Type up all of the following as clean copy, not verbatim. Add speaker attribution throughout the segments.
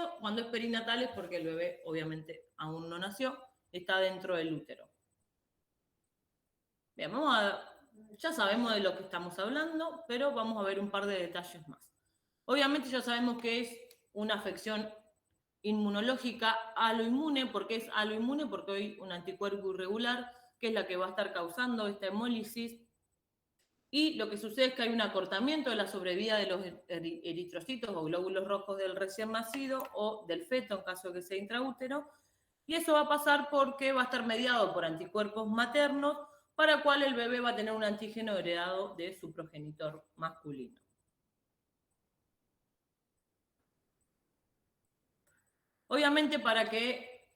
Speaker 1: nacido. Cuando es perinatal es porque el bebé obviamente aún no nació, está dentro del útero. Bien, ya sabemos de lo que estamos hablando, pero vamos a ver un par de detalles más. Obviamente ya sabemos que es una afección inmunológica aloinmune. ¿Por qué es aloinmune? Porque hay un anticuerpo irregular que es la que va a estar causando esta hemólisis. Y lo que sucede es que hay un acortamiento de la sobrevida de los eritrocitos o glóbulos rojos del recién nacido o del feto en caso de que sea intraútero. Y eso va a pasar porque va a estar mediado por anticuerpos maternos, para el cual el bebé va a tener un antígeno heredado de su progenitor masculino. Obviamente, para que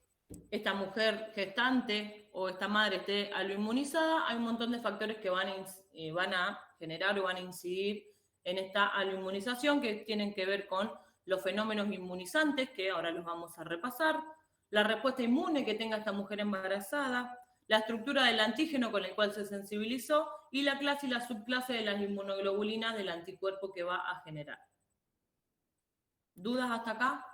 Speaker 1: esta mujer gestante o esta madre esté aloinmunizada, hay un montón de factores que van a generar o van a incidir en esta aloinmunización, que tienen que ver con los fenómenos inmunizantes, que ahora los vamos a repasar, la respuesta inmune que tenga esta mujer embarazada, la estructura del antígeno con el cual se sensibilizó y la clase y la subclase de las inmunoglobulinas del anticuerpo que va a generar. ¿Dudas hasta acá?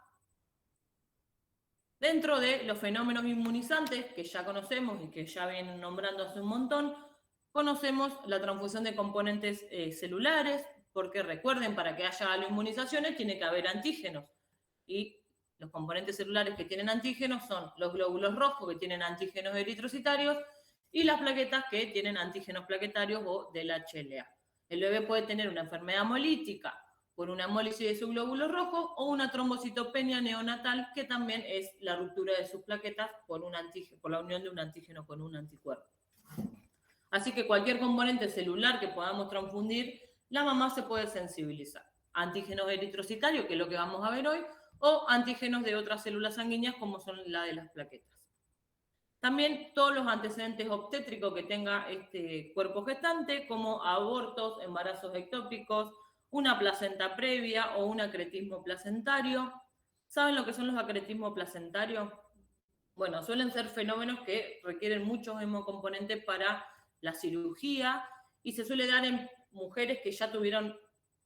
Speaker 1: Dentro de los fenómenos inmunizantes que ya conocemos y que ya vienen nombrando hace un montón, conocemos la transfusión de componentes celulares, porque recuerden, para que haya aloinmunizaciones tiene que haber antígenos. Y los componentes celulares que tienen antígenos son los glóbulos rojos, que tienen antígenos eritrocitarios, y las plaquetas que tienen antígenos plaquetarios o del HLA. El bebé puede tener una enfermedad hemolítica por una hemólisis de sus glóbulos rojos o una trombocitopenia neonatal, que también es la ruptura de sus plaquetas por la unión de un antígeno con un anticuerpo. Así que cualquier componente celular que podamos transfundir, la mamá se puede sensibilizar. Antígenos eritrocitarios, que es lo que vamos a ver hoy, o antígenos de otras células sanguíneas como son la de las plaquetas. También todos los antecedentes obstétricos que tenga este cuerpo gestante, como abortos, embarazos ectópicos, una placenta previa o un acretismo placentario. ¿Saben lo que son los acretismos placentarios? Bueno, suelen ser fenómenos que requieren muchos hemocomponentes para la cirugía y se suele dar en mujeres que ya tuvieron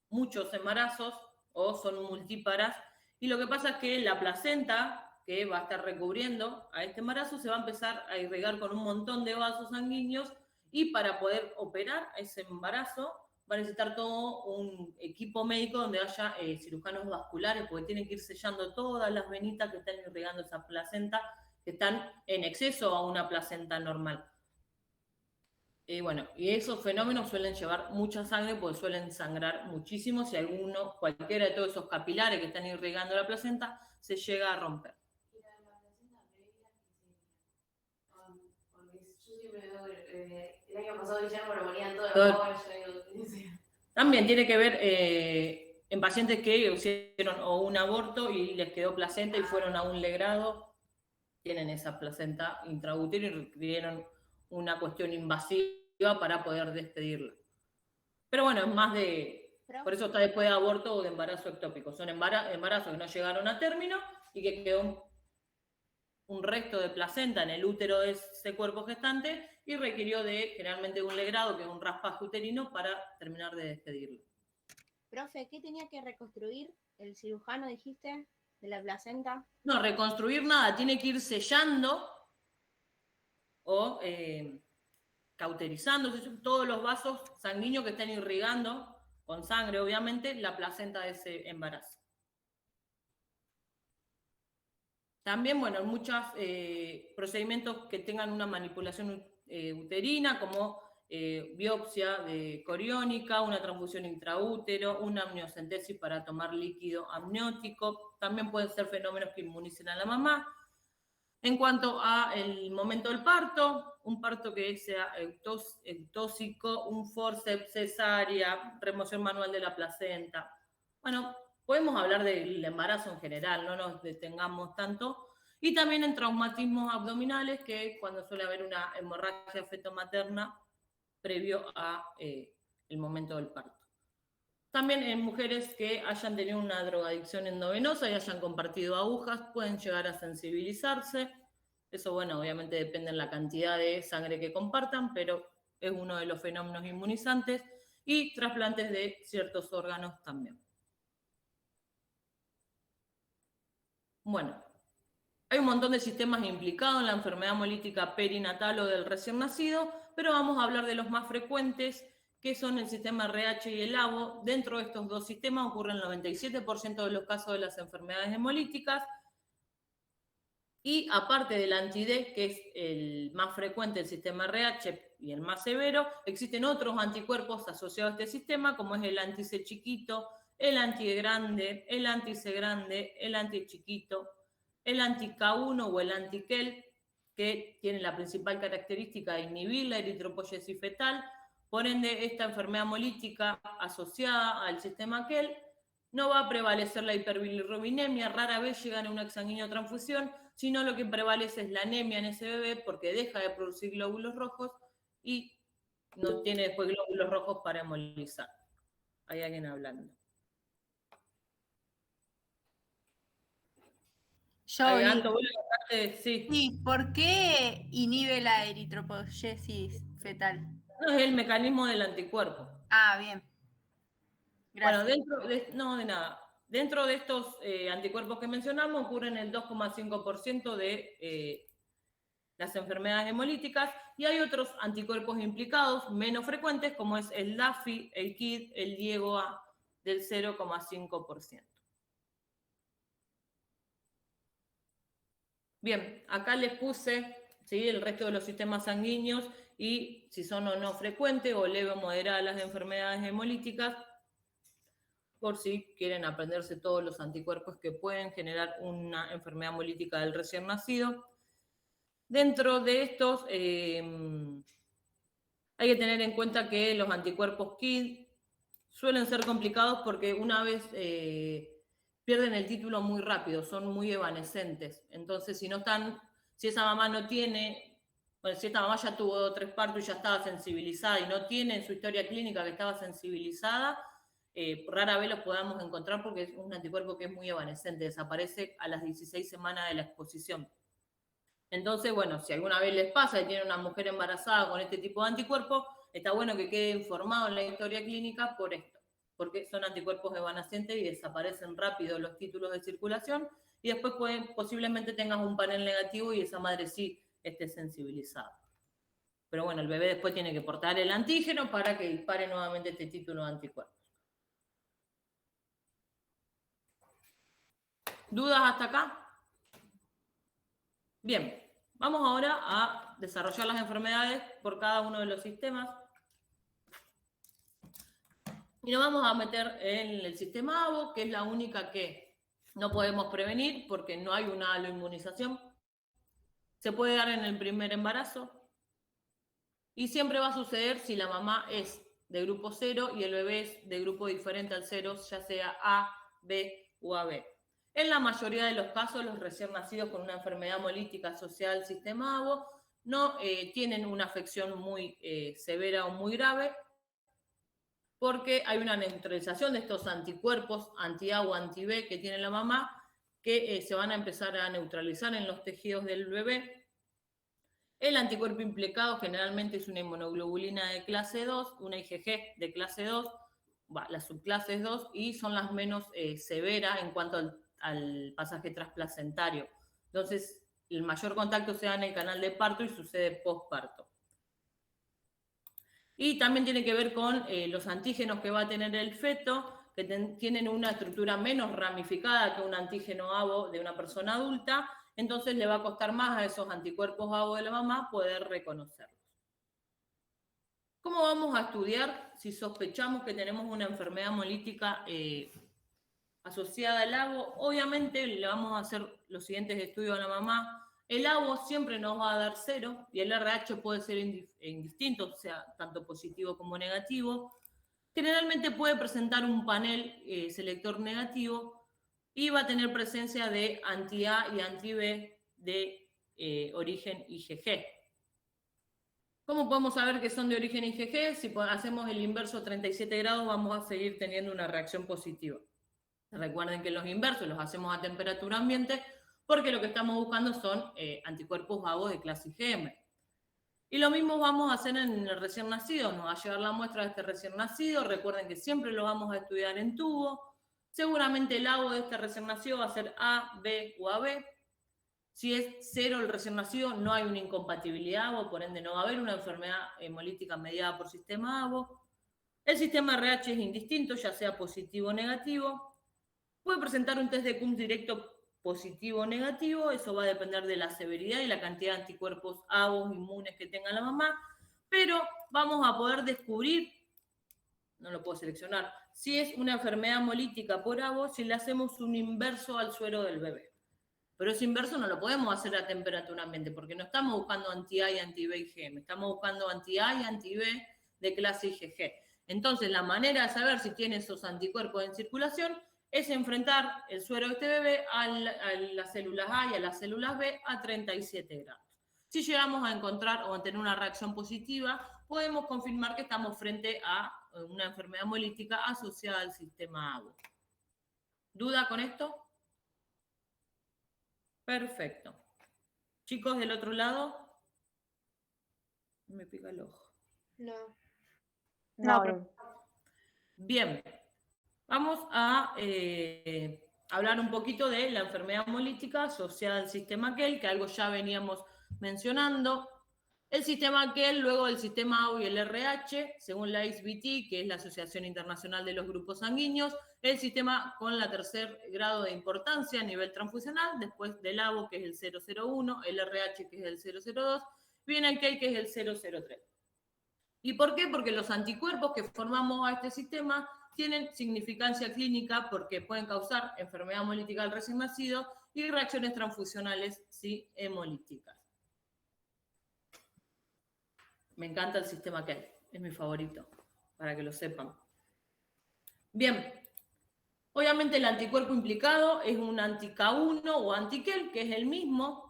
Speaker 1: muchos embarazos o son multíparas. Y lo que pasa es que la placenta que va a estar recubriendo a este embarazo se va a empezar a irrigar con un montón de vasos sanguíneos, y para poder operar ese embarazo va a necesitar todo un equipo médico donde haya cirujanos vasculares, porque tienen que ir sellando todas las venitas que están irrigando esa placenta, que están en exceso a una placenta normal. Bueno, y esos fenómenos suelen llevar mucha sangre porque suelen sangrar muchísimo si cualquiera de todos esos capilares que están irrigando la placenta se llega a romper.
Speaker 2: ¿Y la placenta previa porque yo siempre veo el año pasado Guillermo lo ponían todo el favor, yo digo,
Speaker 1: también tiene que ver en pacientes que hicieron o un aborto y les quedó placenta y fueron a un legrado, tienen esa placenta intraútero y requirieron una cuestión invasiva para poder despedirla. Pero bueno, es más por eso está después de aborto o de embarazo ectópico. Son embarazos que no llegaron a término y que quedó un resto de placenta en el útero de ese cuerpo gestante y requirió generalmente un legrado, que es un raspaje uterino, para terminar de despedirlo.
Speaker 3: Profe, ¿qué tenía que reconstruir el cirujano, dijiste, de la placenta?
Speaker 1: No, reconstruir nada, tiene que ir sellando o cauterizando todos los vasos sanguíneos que están irrigando con sangre, obviamente, la placenta de ese embarazo. También, bueno, muchos procedimientos que tengan una manipulación uterina, como biopsia coriónica, una transfusión intraútero, una amniocentesis para tomar líquido amniótico. También pueden ser fenómenos que inmunicen a la mamá. En cuanto al momento del parto, un parto que sea ectóxico, un forceps, cesárea, remoción manual de la placenta. Bueno, podemos hablar del embarazo en general, no nos detengamos tanto. Y también en traumatismos abdominales, que cuando suele haber una hemorragia fetomaterna previo a el momento del parto. También en mujeres que hayan tenido una drogadicción endovenosa y hayan compartido agujas, pueden llegar a sensibilizarse. Eso, bueno, obviamente depende de la cantidad de sangre que compartan, pero es uno de los fenómenos inmunizantes. Y trasplantes de ciertos órganos también. Bueno, hay un montón de sistemas implicados en la enfermedad hemolítica perinatal o del recién nacido, pero vamos a hablar de los más frecuentes, que son el sistema RH y el AVO. Dentro de estos dos sistemas ocurren el 97% de los casos de las enfermedades hemolíticas. Y aparte del anti-D, que es el más frecuente del sistema RH y el más severo, existen otros anticuerpos asociados a este sistema, como es el anti-C chiquito, el anti-E grande, el anti-C grande, el anti-chiquito, el anti-K1 o el anti-KEL, que tiene la principal característica de inhibir la eritropoyesis fetal. Por ende, esta enfermedad hemolítica asociada al sistema KEL no va a prevalecer la hiperbilirrubinemia, rara vez llegan a una exsanguíneo transfusión, sino lo que prevalece es la anemia en ese bebé porque deja de producir glóbulos rojos y no tiene después glóbulos rojos para hemolizar. Hay alguien hablando.
Speaker 4: Yo
Speaker 1: Sí.
Speaker 4: Sí, ¿por qué inhibe la eritropoyesis fetal?
Speaker 1: No es el mecanismo del anticuerpo.
Speaker 4: Ah, bien. Gracias.
Speaker 1: Bueno, dentro de estos anticuerpos que mencionamos ocurren el 2,5% de las enfermedades hemolíticas y hay otros anticuerpos implicados menos frecuentes como es el DAFI, el KID, el DIEGO-A del 0,5%. Bien, acá les puse ¿sí? el resto de los sistemas sanguíneos y si son o no frecuentes o leve o moderadas las enfermedades hemolíticas, por si quieren aprenderse todos los anticuerpos que pueden generar una enfermedad hemolítica del recién nacido. Dentro de estos, hay que tener en cuenta que los anticuerpos KID suelen ser complicados porque una vez pierden el título muy rápido, son muy evanescentes. Entonces, si esa mamá no tiene, bueno, si esta mamá ya tuvo 3 partos y ya estaba sensibilizada y no tiene en su historia clínica que estaba sensibilizada, rara vez los podamos encontrar porque es un anticuerpo que es muy evanescente, desaparece a las 16 semanas de la exposición. Entonces, bueno, si alguna vez les pasa y tiene una mujer embarazada con este tipo de anticuerpos, está bueno que quede informado en la historia clínica por esto, porque son anticuerpos evanescentes y desaparecen rápido los títulos de circulación y después posiblemente tengas un panel negativo y esa madre sí esté sensibilizada. Pero bueno, el bebé después tiene que portar el antígeno para que dispare nuevamente este título de anticuerpos. ¿Dudas hasta acá? Bien, vamos ahora a desarrollar las enfermedades por cada uno de los sistemas. Y nos vamos a meter en el sistema AVO, que es la única que no podemos prevenir porque no hay una aloinmunización. Se puede dar en el primer embarazo. Y siempre va a suceder si la mamá es de grupo 0 y el bebé es de grupo diferente al 0, ya sea A, B o AB. En la mayoría de los casos, los recién nacidos con una enfermedad hemolítica asociada al sistema AVO no tienen una afección muy severa o muy grave porque hay una neutralización de estos anticuerpos anti-A o anti-B que tiene la mamá que se van a empezar a neutralizar en los tejidos del bebé. El anticuerpo implicado generalmente es una inmunoglobulina de clase 2, una IgG de clase 2, las subclases 2, y son las menos severas en cuanto al pasaje transplacentario. Entonces, el mayor contacto se da en el canal de parto y sucede postparto. Y también tiene que ver con los antígenos que va a tener el feto, que tienen una estructura menos ramificada que un antígeno AVO de una persona adulta, entonces le va a costar más a esos anticuerpos AVO de la mamá poder reconocerlos. ¿Cómo vamos a estudiar si sospechamos que tenemos una enfermedad hemolítica asociada al AVO? Obviamente le vamos a hacer los siguientes estudios a la mamá. El AVO siempre nos va a dar 0 y el RH puede ser indistinto, o sea, tanto positivo como negativo. Generalmente puede presentar un panel selector negativo y va a tener presencia de anti-A y anti-B de origen IgG. ¿Cómo podemos saber que son de origen IgG? Si hacemos el inverso 37 grados vamos a seguir teniendo una reacción positiva. Recuerden que los inversos los hacemos a temperatura ambiente porque lo que estamos buscando son anticuerpos AVO de clase IgM. Y lo mismo vamos a hacer en el recién nacido. Nos va a llegar la muestra de este recién nacido. Recuerden que siempre lo vamos a estudiar en tubo. Seguramente el ABO de este recién nacido va a ser A, B o AB. Si es 0 el recién nacido, no hay una incompatibilidad ABO, por ende no va a haber una enfermedad hemolítica mediada por sistema ABO. El sistema RH es indistinto, ya sea positivo o negativo. Puede presentar un test de CUMS directo positivo o negativo, eso va a depender de la severidad y la cantidad de anticuerpos ABO inmunes que tenga la mamá, pero vamos a poder descubrir, no lo puedo seleccionar, si es una enfermedad hemolítica por ABO si le hacemos un inverso al suero del bebé. Pero ese inverso no lo podemos hacer a temperatura ambiente, porque no estamos buscando anti-A y anti-B IgM, estamos buscando anti-A y anti-B de clase IgG. Entonces, la manera de saber si tiene esos anticuerpos en circulación es enfrentar el suero de este bebé a las células A y a las células B a 37 grados. Si llegamos a encontrar o a tener una reacción positiva, podemos confirmar que estamos frente a una enfermedad hemolítica asociada al sistema ABO. ¿Duda con esto? Perfecto. Chicos, del otro lado. Me pica el ojo.
Speaker 3: No.
Speaker 4: No,
Speaker 1: Bien. Vamos a hablar un poquito de la enfermedad hemolítica asociada al sistema Kell, que algo ya veníamos mencionando. El sistema Kell, luego del sistema ABO y el RH, según la ACE-BT, que es la Asociación Internacional de los Grupos Sanguíneos, el sistema con la tercer grado de importancia a nivel transfusional, después del ABO, que es el 001, el RH, que es el 002, viene el Kell, que es el 003. ¿Y por qué? Porque los anticuerpos que formamos a este sistema tienen significancia clínica porque pueden causar enfermedad hemolítica al recién nacido y reacciones transfusionales sí, hemolíticas. Me encanta el sistema Kell, es mi favorito, para que lo sepan. Bien, obviamente el anticuerpo implicado es un anti-K1 o anti-Kell, que es el mismo,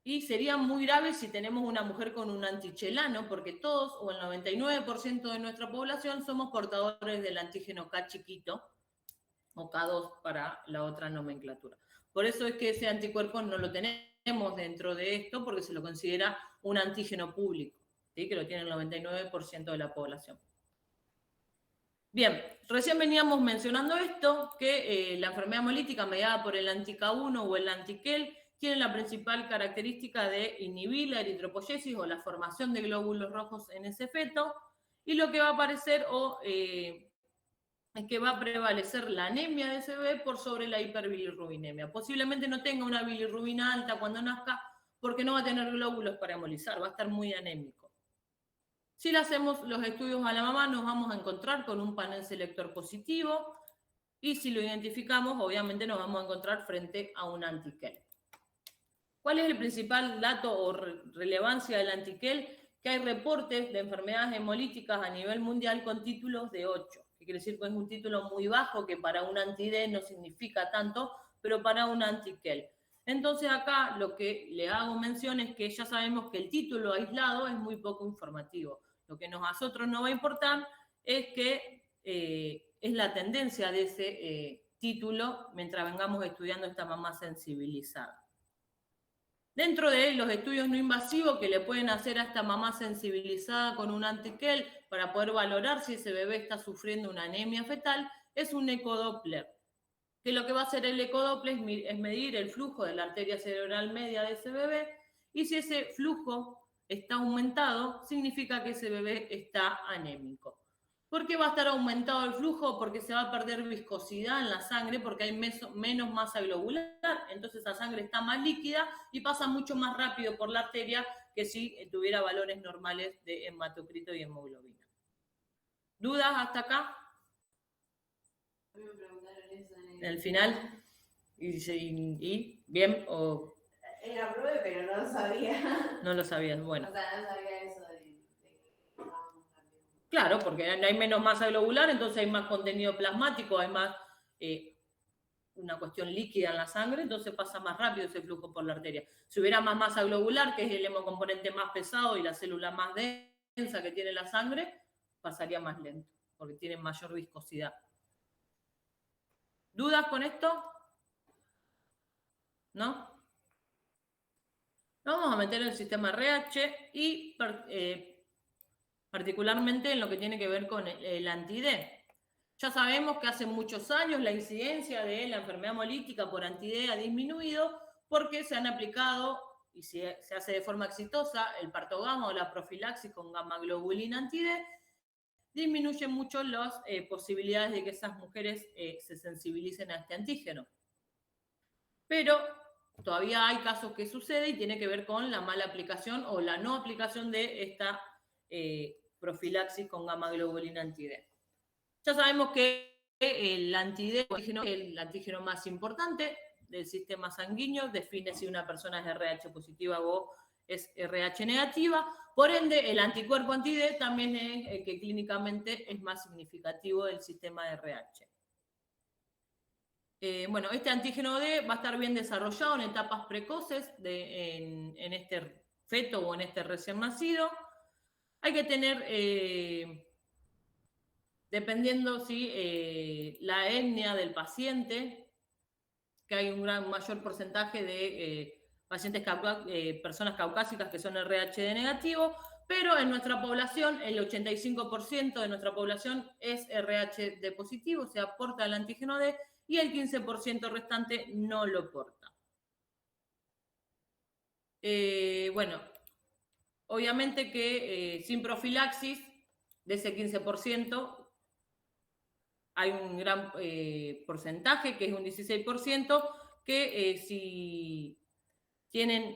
Speaker 1: y sería muy grave si tenemos una mujer con un antichelano, porque todos o el 99% de nuestra población somos portadores del antígeno K chiquito, o K2 para la otra nomenclatura. Por eso es que ese anticuerpo no lo tenemos dentro de esto, porque se lo considera un antígeno público, ¿sí? Que lo tiene el 99% de la población. Bien, recién veníamos mencionando esto, que la enfermedad hemolítica mediada por el anti-K1 o el anti-Kell tiene la principal característica de inhibir la eritropoyesis o la formación de glóbulos rojos en ese feto, y lo que va a aparecer es que va a prevalecer la anemia de ese bebé por sobre la hiperbilirrubinemia. Posiblemente no tenga una bilirrubina alta cuando nazca porque no va a tener glóbulos para hemolizar, va a estar muy anémico. Si le hacemos los estudios a la mamá, nos vamos a encontrar con un panel selector positivo, y si lo identificamos, obviamente nos vamos a encontrar frente a un anti-Kell. ¿Cuál es el principal dato o relevancia del anti-Kell? Que hay reportes de enfermedades hemolíticas a nivel mundial con títulos de 8. Que quiere decir que es un título muy bajo, que para un anti-D no significa tanto, pero para un anti-Kell. Entonces acá lo que le hago mención es que ya sabemos que el título aislado es muy poco informativo. Lo que a nosotros nos va a importar es que es la tendencia de ese título mientras vengamos estudiando esta mamá sensibilizada. Dentro de los estudios no invasivos que le pueden hacer a esta mamá sensibilizada con un anti-Kell para poder valorar si ese bebé está sufriendo una anemia fetal, es un ecodoppler. Que lo que va a hacer el ecodoppler es medir el flujo de la arteria cerebral media de ese bebé, y si ese flujo está aumentado, significa que ese bebé está anémico. ¿Por qué va a estar aumentado el flujo? Porque se va a perder viscosidad en la sangre, porque hay menos masa globular, entonces la sangre está más líquida y pasa mucho más rápido por la arteria que si tuviera valores normales de hematocrito y hemoglobina. ¿Dudas hasta acá?
Speaker 2: A mí me preguntaron eso en
Speaker 1: ¿En el final? ¿Y bien o...?
Speaker 2: En la prueba, pero no lo sabía.
Speaker 1: No lo sabías, bueno.
Speaker 2: O sea, no sabía eso de que
Speaker 1: Claro, porque hay menos masa globular, entonces hay más contenido plasmático, hay más una cuestión líquida en la sangre, entonces pasa más rápido ese flujo por la arteria. Si hubiera más masa globular, que es el hemocomponente más pesado y la célula más densa que tiene la sangre, pasaría más lento, porque tiene mayor viscosidad. ¿Dudas con esto? ¿No? Nos vamos a meter en el sistema RH y particularmente en lo que tiene que ver con el anti-D. Ya sabemos que hace muchos años la incidencia de la enfermedad hemolítica por anti-D ha disminuido porque se han aplicado, y se hace de forma exitosa, el parto gamma o la profilaxis con gamma globulina anti-D, disminuye mucho las posibilidades de que esas mujeres se sensibilicen a este antígeno. Pero todavía hay casos que sucede y tiene que ver con la mala aplicación o la no aplicación de esta profilaxis con gamma globulina anti-D. Ya sabemos que el anti-D es el antígeno más importante del sistema sanguíneo, define si una persona es RH positiva o es RH negativa. Por ende, el anticuerpo anti-D también es el que clínicamente es más significativo del sistema de RH. Bueno, este antígeno D va a estar bien desarrollado en etapas precoces en este feto o en este recién nacido. Hay que tener, dependiendo si la etnia del paciente, que hay un mayor porcentaje de pacientes, personas caucásicas que son RH negativo, pero en nuestra población el 85% de nuestra población es RH de positivo, o sea, porta el antígeno D, y el 15% restante no lo porta. Bueno, obviamente que sin profilaxis, de ese 15%, hay un gran porcentaje, que es un 16%, que si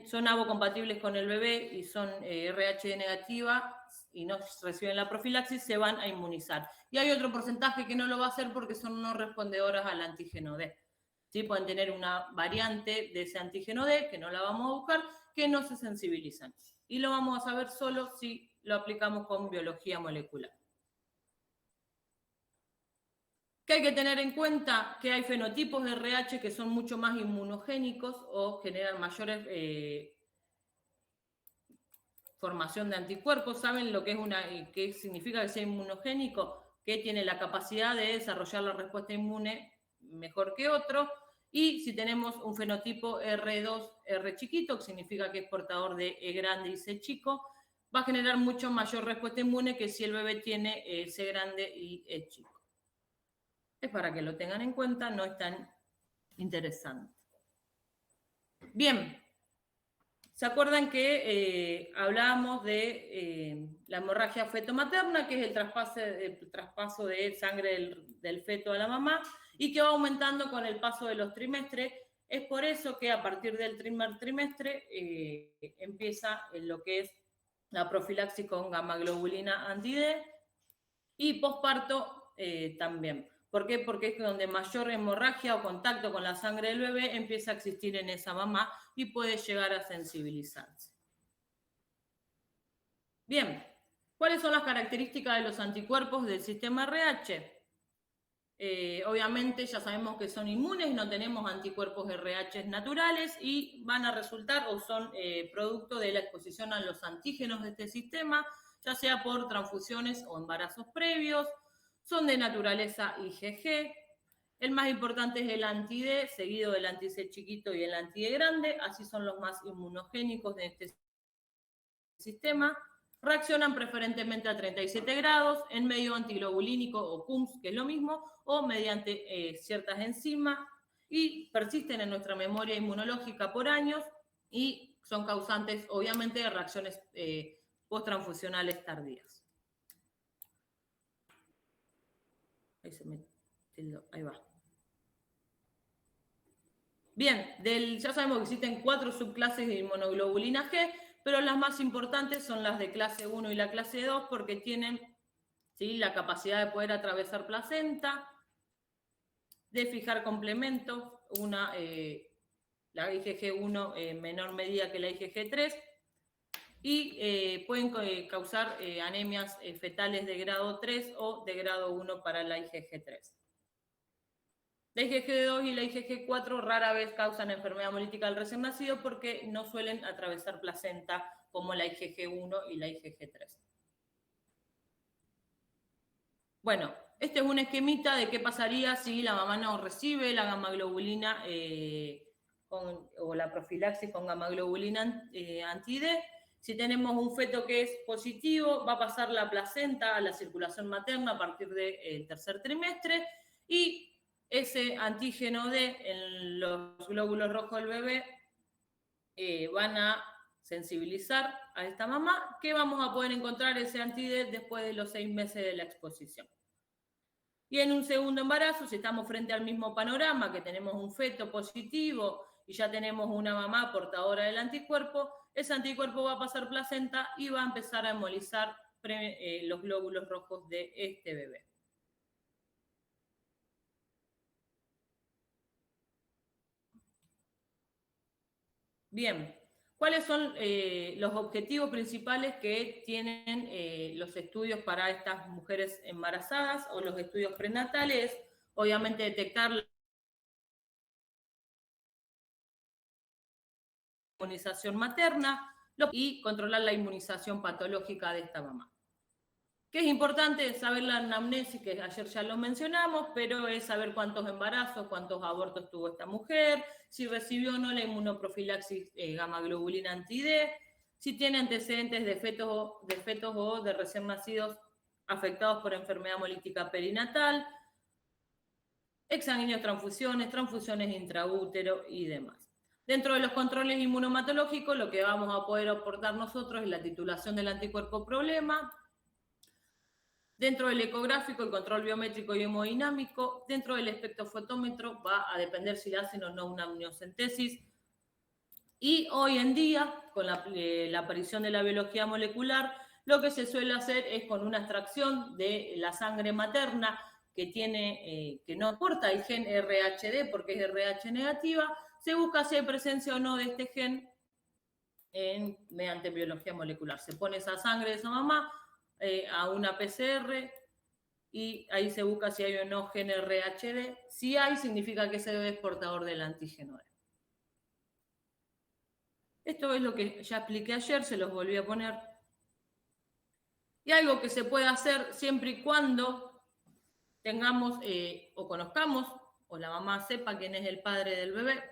Speaker 1: son avocompatibles con el bebé y son RH negativa y no reciben la profilaxis, se van a inmunizar. Y hay otro porcentaje que no lo va a hacer porque son no respondedoras al antígeno D. ¿Sí? Pueden tener una variante de ese antígeno D, que no la vamos a buscar, que no se sensibilizan. Y lo vamos a saber solo si lo aplicamos con biología molecular. Que hay que tener en cuenta que hay fenotipos de RH que son mucho más inmunogénicos o generan mayores formación de anticuerpos. ¿Saben lo que es qué significa que sea inmunogénico? Que tiene la capacidad de desarrollar la respuesta inmune mejor que otro. Y si tenemos un fenotipo R2, R chiquito, que significa que es portador de E grande y C chico, va a generar mucho mayor respuesta inmune que si el bebé tiene C grande y E chico. Es para que lo tengan en cuenta, no es tan interesante. Bien, ¿se acuerdan que hablábamos de la hemorragia fetomaterna, que es el traspaso de sangre del feto a la mamá, y que va aumentando con el paso de los trimestres? Es por eso que a partir del primer trimestre empieza lo que es la profilaxis con gamma globulina anti-D y posparto también. ¿Por qué? Porque es donde mayor hemorragia o contacto con la sangre del bebé empieza a existir en esa mamá y puede llegar a sensibilizarse. Bien, ¿cuáles son las características de los anticuerpos del sistema RH? Obviamente ya sabemos que son inmunes, no tenemos anticuerpos RH naturales y van a resultar o son producto de la exposición a los antígenos de este sistema, ya sea por transfusiones o embarazos previos. Son de naturaleza IgG. El más importante es el anti-D, seguido del anti-C chiquito y el anti-D grande. Así son los más inmunogénicos de este sistema. Reaccionan preferentemente a 37 grados en medio antiglobulínico o CUMS, que es lo mismo, o mediante ciertas enzimas, y persisten en nuestra memoria inmunológica por años y son causantes, obviamente, de reacciones posttransfusionales tardías. Ahí va. Bien, ya sabemos que existen 4 subclases de inmunoglobulina G, pero las más importantes son las de clase 1 y la clase 2 porque tienen, ¿sí?, la capacidad de poder atravesar placenta, de fijar complementos, la IgG1 en menor medida que la IgG3, y pueden causar anemias fetales de grado 3 o de grado 1 para la IgG3. La IgG2 y la IgG4 rara vez causan enfermedad hemolítica del recién nacido porque no suelen atravesar placenta como la IgG1 y la IgG3. Bueno, este es un esquemita de qué pasaría si la mamá no recibe la gamma globulina o la profilaxis con gamma globulina anti-D. Si tenemos un feto que es positivo, va a pasar la placenta a la circulación materna a partir del tercer trimestre y ese antígeno D en los glóbulos rojos del bebé van a sensibilizar a esta mamá, que vamos a poder encontrar ese anti-D después de los 6 meses de la exposición. Y en un segundo embarazo, si estamos frente al mismo panorama, que tenemos un feto positivo y ya tenemos una mamá portadora del anticuerpo, ese anticuerpo va a pasar placenta y va a empezar a hemolizar los glóbulos rojos de este bebé. Bien, ¿cuáles son los objetivos principales que tienen los estudios para estas mujeres embarazadas o los estudios prenatales? Obviamente detectar la inmunización materna y controlar la inmunización patológica de esta mamá. Que es importante saber la anamnesis, que ayer ya lo mencionamos, pero es saber cuántos embarazos, cuántos abortos tuvo esta mujer, si recibió o no la inmunoprofilaxis gamma globulina anti-D, si tiene antecedentes de fetos o de recién nacidos afectados por enfermedad hemolítica perinatal, exsanguíneos transfusiones intraútero y demás. Dentro de los controles inmunomatológicos, lo que vamos a poder aportar nosotros es la titulación del anticuerpo problema. Dentro del ecográfico, el control biométrico y hemodinámico. Dentro del espectrofotómetro va a depender si hacen o no una amniocentesis. Y hoy en día, con la aparición de la biología molecular, lo que se suele hacer es con una extracción de la sangre materna que no aporta el gen RHD porque es RH negativa, se busca si hay presencia o no de este gen mediante biología molecular. Se pone esa sangre de esa mamá a una PCR y ahí se busca si hay o no gen RHD. Si hay, significa que ese bebé es portador del antígeno D. Esto es lo que ya expliqué ayer, se los volví a poner. Y algo que se puede hacer siempre y cuando tengamos o conozcamos o la mamá sepa quién es el padre del bebé,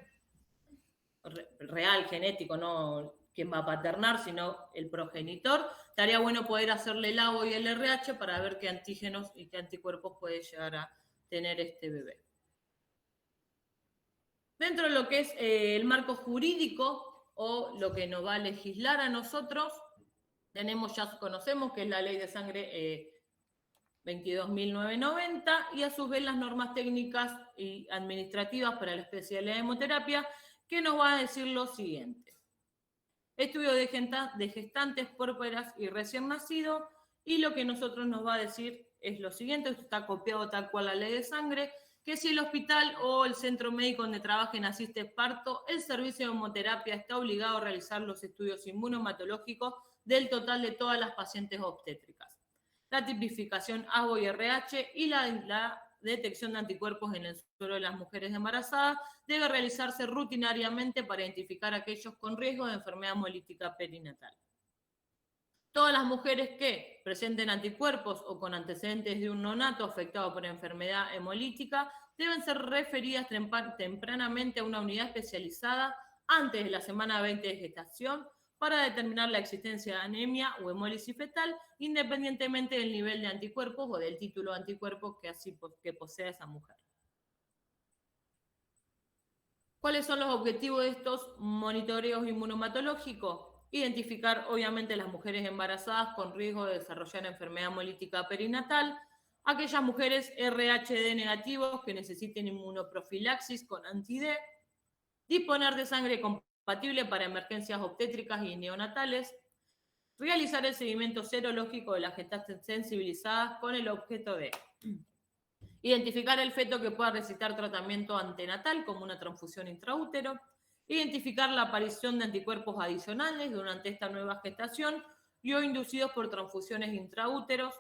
Speaker 1: real, genético, no quien va a paternar, sino el progenitor. Estaría bueno poder hacerle el ABO y el RH para ver qué antígenos y qué anticuerpos puede llegar a tener este bebé. Dentro de lo que es el marco jurídico o lo que nos va a legislar a nosotros, ya conocemos que es la Ley de Sangre 22.990 y a su vez las normas técnicas y administrativas para la especialidad de hemoterapia, que nos va a decir lo siguiente. Estudio de gestantes, puérperas y recién nacido, y lo que nosotros nos va a decir es lo siguiente, esto está copiado tal cual la Ley de Sangre, que si el hospital o el centro médico donde trabajen asiste parto, el servicio de hemoterapia está obligado a realizar los estudios inmunomatológicos del total de todas las pacientes obstétricas. La tipificación ABO y RH y la detección de anticuerpos en el suero de las mujeres embarazadas debe realizarse rutinariamente para identificar a aquellos con riesgo de enfermedad hemolítica perinatal. Todas las mujeres que presenten anticuerpos o con antecedentes de un neonato afectado por enfermedad hemolítica deben ser referidas tempranamente a una unidad especializada antes de la semana 20 de gestación para determinar la existencia de anemia o hemólisis fetal, independientemente del nivel de anticuerpos o del título de anticuerpos que posea esa mujer. ¿Cuáles son los objetivos de estos monitoreos inmunomatológicos? Identificar, obviamente, las mujeres embarazadas con riesgo de desarrollar enfermedad hemolítica perinatal, aquellas mujeres RHD negativos que necesiten inmunoprofilaxis con anti-D, disponer de sangre compatible para emergencias obstétricas y neonatales, realizar el seguimiento serológico de las gestantes sensibilizadas con el objeto de identificar el feto que pueda necesitar tratamiento antenatal como una transfusión intraútero, identificar la aparición de anticuerpos adicionales durante esta nueva gestación y o inducidos por transfusiones intraúteros,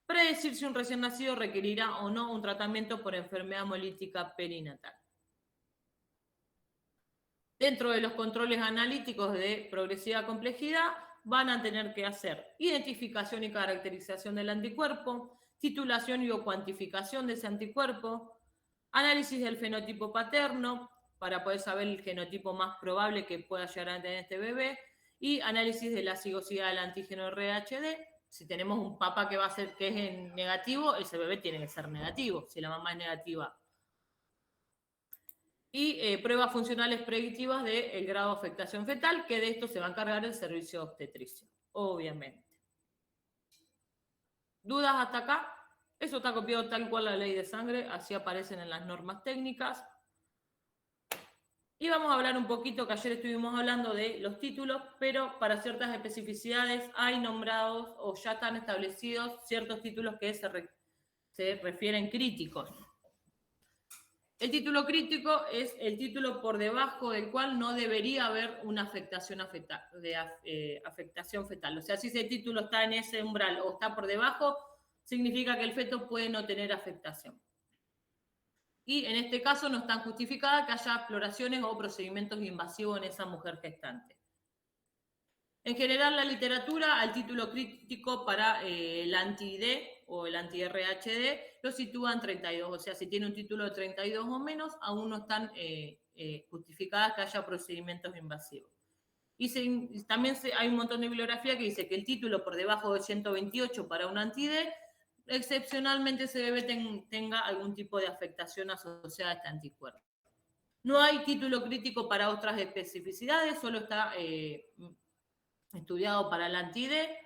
Speaker 1: predecir si un recién nacido requerirá o no un tratamiento por enfermedad hemolítica perinatal. Dentro de los controles analíticos de progresiva complejidad, van a tener que hacer identificación y caracterización del anticuerpo, titulación y o cuantificación de ese anticuerpo, análisis del fenotipo paterno, para poder saber el genotipo más probable que pueda llegar a tener este bebé, y análisis de la cigosidad del antígeno RHD. Si tenemos un papá que va a ser que es en negativo, ese bebé tiene que ser negativo, si la mamá es negativa. Y pruebas funcionales predictivas del grado de afectación fetal, que de esto se va a encargar el servicio obstetricio, obviamente. ¿Dudas hasta acá? Eso está copiado tal cual la ley de sangre, así aparecen en las normas técnicas. Y vamos a hablar un poquito, que ayer estuvimos hablando de los títulos, pero para ciertas especificidades hay nombrados o ya están establecidos ciertos títulos que se refieren críticos. El título crítico es el título por debajo del cual no debería haber una afectación fetal. O sea, si ese título está en ese umbral o está por debajo, significa que el feto puede no tener afectación. Y en este caso no están justificadas que haya exploraciones o procedimientos invasivos en esa mujer gestante. En general, la literatura al título crítico para el anti-ID o el anti-RHD lo sitúa en 32. O sea, si tiene un título de 32 o menos, aún no están justificadas que haya procedimientos invasivos. Y también hay un montón de bibliografía que dice que el título por debajo de 128 para un anti-ID, excepcionalmente ese bebé tenga algún tipo de afectación asociada a este anticuerpo. No hay título crítico para otras especificidades, solo está estudiado para el anti-D.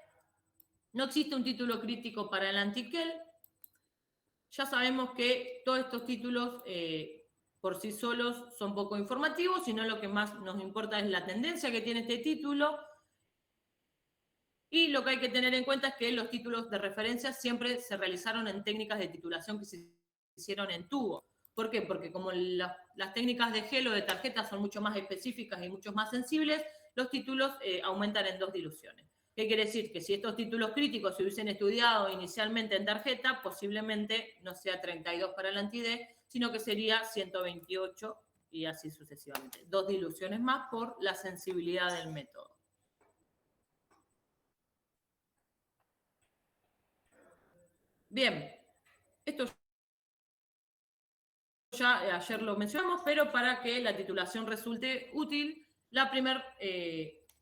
Speaker 1: No existe un título crítico para el anti-KEL. Ya sabemos que todos estos títulos por sí solos son poco informativos, sino lo que más nos importa es la tendencia que tiene este título. Y lo que hay que tener en cuenta es que los títulos de referencia siempre se realizaron en técnicas de titulación que se hicieron en tubo. ¿Por qué? Porque como las técnicas de gel o de tarjeta son mucho más específicas y mucho más sensibles, los títulos aumentan en 2 diluciones. ¿Qué quiere decir? Que si estos títulos críticos se hubiesen estudiado inicialmente en tarjeta, posiblemente no sea 32 para el anti-D, sino que sería 128 y así sucesivamente. 2 diluciones más por la sensibilidad del método. Bien, esto ya ayer lo mencionamos, pero para que la titulación resulte útil, la primera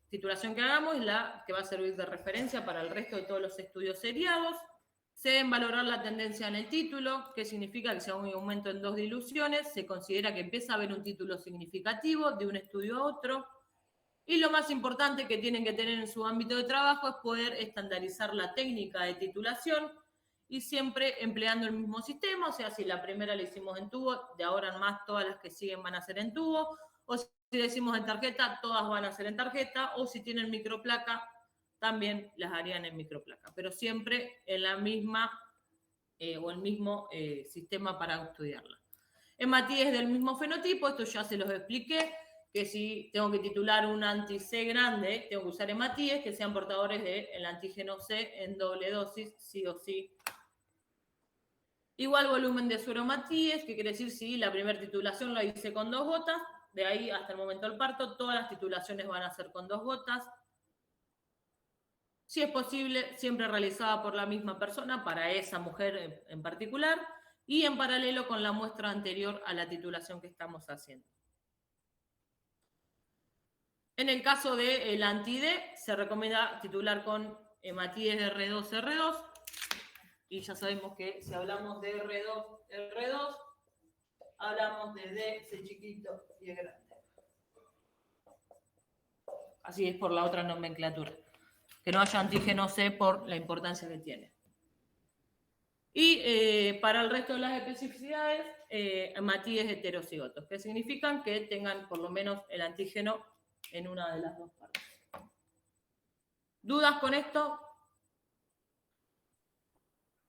Speaker 1: titulación que hagamos es la que va a servir de referencia para el resto de todos los estudios seriados. Se deben valorar la tendencia en el título, que significa que si hay un aumento en 2 diluciones, se considera que empieza a haber un título significativo de un estudio a otro. Y lo más importante que tienen que tener en su ámbito de trabajo es poder estandarizar la técnica de titulación y siempre empleando el mismo sistema. O sea, si la primera la hicimos en tubo, de ahora en más todas las que siguen van a ser en tubo. O si la hicimos en tarjeta, todas van a ser en tarjeta. O si tienen microplaca, también las harían en microplaca. Pero siempre en la misma o el mismo sistema para estudiarla. Hematíes del mismo fenotipo, esto ya se los expliqué, que si tengo que titular un anti-C grande, tengo que usar hematíes que sean portadores del antígeno C en doble dosis, sí o sí. Igual volumen de suero hematíes, que quiere decir si la primera titulación la hice con 2 gotas, de ahí hasta el momento del parto, todas las titulaciones van a ser con 2 gotas. Si es posible, siempre realizada por la misma persona, para esa mujer en particular, y en paralelo con la muestra anterior a la titulación que estamos haciendo. En el caso del anti-D, se recomienda titular con hematíes de R2, y ya sabemos que si hablamos de R2, hablamos de D, C chiquito y E grande. Así es por la otra nomenclatura. Que no haya antígeno C por la importancia que tiene. Y para el resto de las especificidades, hematíes heterocigotos, que significan que tengan por lo menos el antígeno en una de las 2 partes. ¿Dudas con esto?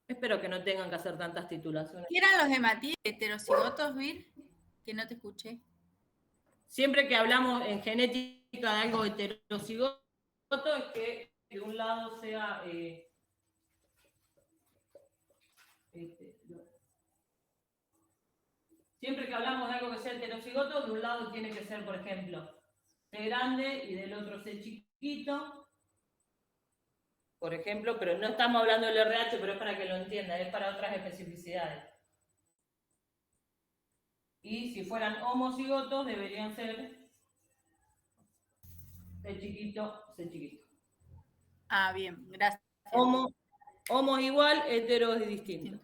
Speaker 1: Espero que no tengan que hacer tantas titulaciones.
Speaker 4: ¿Qué eran los hematíes heterocigotos, Vir? Que no te escuché.
Speaker 1: Siempre que hablamos en genética de algo heterocigoto, es que de un lado sea... siempre que hablamos de algo que sea heterocigoto, de un lado tiene que ser, por ejemplo, C grande y del otro C chiquito. Por ejemplo, pero no estamos hablando del RH, pero es para que lo entiendan, es para otras especificidades. Y si fueran homocigotos, deberían ser C chiquito, C chiquito.
Speaker 4: Ah, bien, gracias.
Speaker 1: Homo es igual, hetero es distinto.